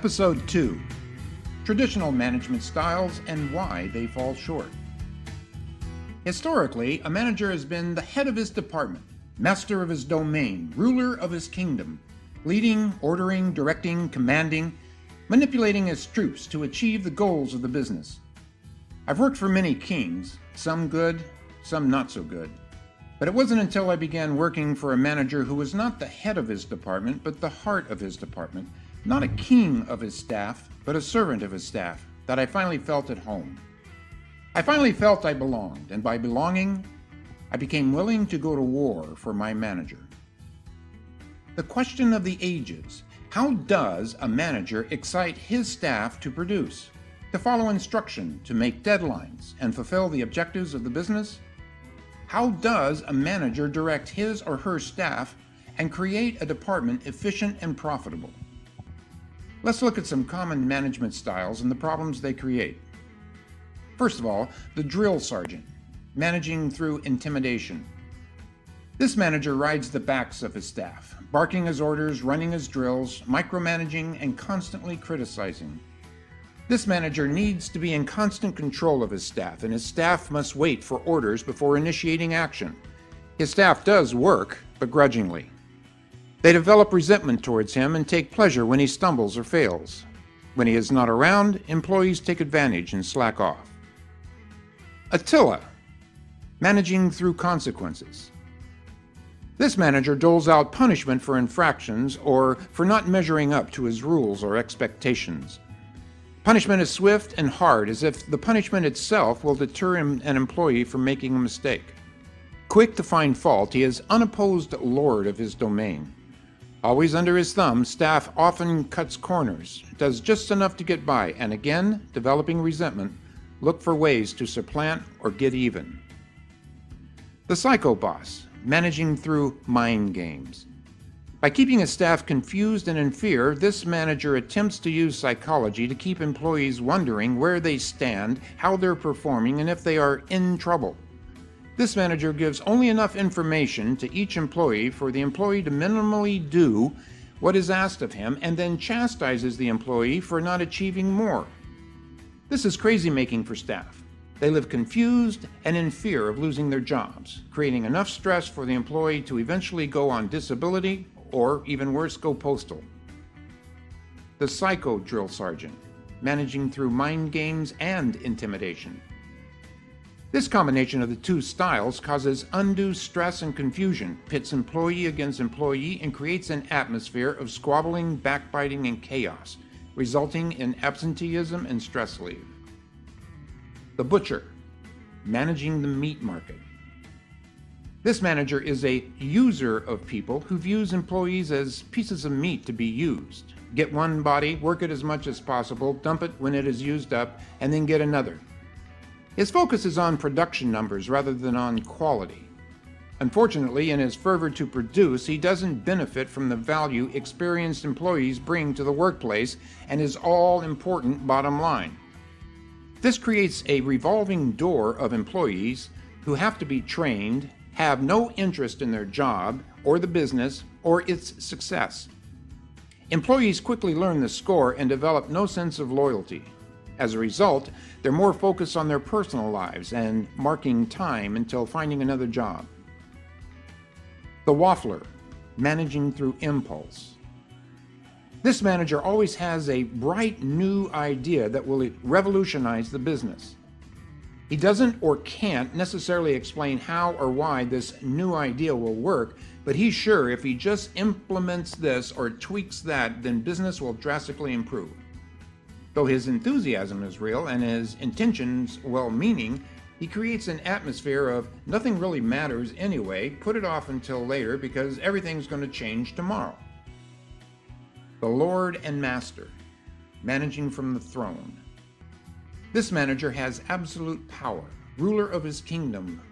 Episode 2: Traditional Management Styles and Why They Fall Short. Historically, a manager has been the head of his department, master of his domain, ruler of his kingdom, leading, ordering, directing, commanding, manipulating his troops to achieve the goals of the business. I've worked for many kings, some good, some not so good. But it wasn't until I began working for a manager who was not the head of his department, but the heart of his department, not a king of his staff, but a servant of his staff, that I finally felt at home. I finally felt I belonged, and by belonging, I became willing to go to war for my manager. The question of the ages: how does a manager excite his staff to produce, to follow instruction, to make deadlines, and fulfill the objectives of the business? How does a manager direct his or her staff and create a department efficient and profitable? Let's look at some common management styles and the problems they create. First of all, the drill sergeant, managing through intimidation. This manager rides the backs of his staff, barking his orders, running his drills, micromanaging, and constantly criticizing. This manager needs to be in constant control of his staff, and his staff must wait for orders before initiating action. His staff does work, but grudgingly. They develop resentment towards him and take pleasure when he stumbles or fails. When he is not around, employees take advantage and slack off. Attila, managing through consequences. This manager doles out punishment for infractions or for not measuring up to his rules or expectations. Punishment is swift and hard, as if the punishment itself will deter an employee from making a mistake. Quick to find fault, he is unopposed lord of his domain. Always under his thumb, staff often cuts corners, does just enough to get by, and again, developing resentment, look for ways to supplant or get even. The psycho boss, managing through mind games. By keeping his staff confused and in fear, this manager attempts to use psychology to keep employees wondering where they stand, how they're performing, and if they are in trouble. This manager gives only enough information to each employee for the employee to minimally do what is asked of him, and then chastises the employee for not achieving more. This is crazy making for staff. They live confused and in fear of losing their jobs, creating enough stress for the employee to eventually go on disability or, even worse, go postal. The psycho drill sergeant, managing through mind games and intimidation. This combination of the two styles causes undue stress and confusion, pits employee against employee, and creates an atmosphere of squabbling, backbiting, and chaos, resulting in absenteeism and stress leave. The butcher, managing the meat market. This manager is a user of people who views employees as pieces of meat to be used. Get one body, work it as much as possible, dump it when it is used up, and then get another. His focus is on production numbers rather than on quality. Unfortunately, in his fervor to produce, he doesn't benefit from the value experienced employees bring to the workplace and his all-important bottom line. This creates a revolving door of employees who have to be trained, have no interest in their job or the business or its success. Employees quickly learn the score and develop no sense of loyalty. As a result, they're more focused on their personal lives and marking time until finding another job. The waffler, managing through impulse. This manager always has a bright new idea that will revolutionize the business. He doesn't or can't necessarily explain how or why this new idea will work, but he's sure if he just implements this or tweaks that, then business will drastically improve. Though his enthusiasm is real and his intentions well-meaning, he creates an atmosphere of nothing really matters anyway, put it off until later because everything's going to change tomorrow. The Lord and Master, managing from the throne. This manager has absolute power, ruler of his kingdom.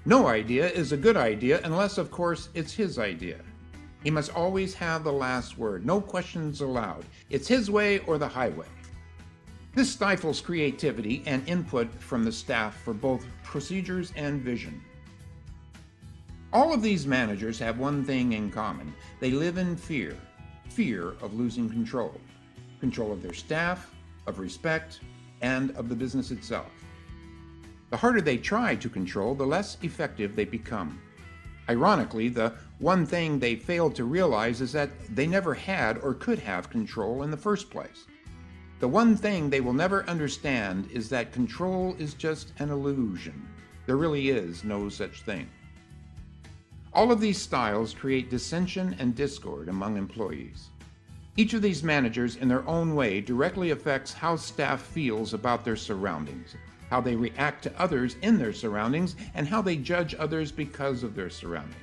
No idea is a good idea unless, of course, it's his idea. He must always have the last word, no questions allowed. It's his way or the highway. This stifles creativity and input from the staff for both procedures and vision. All of these managers have one thing in common. They live in fear of losing control. control of their staff, of respect, and of the business itself. The harder they try to control, the less effective they become. Ironically, the one thing they failed to realize is that they never had or could have control in the first place. The one thing they will never understand is that control is just an illusion. There really is no such thing. All of these styles create dissension and discord among employees. Each of these managers, in their own way, directly affects how staff feels about their surroundings, how they react to others in their surroundings, and how they judge others because of their surroundings.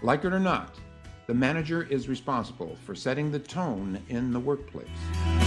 Like it or not, the manager is responsible for setting the tone in the workplace.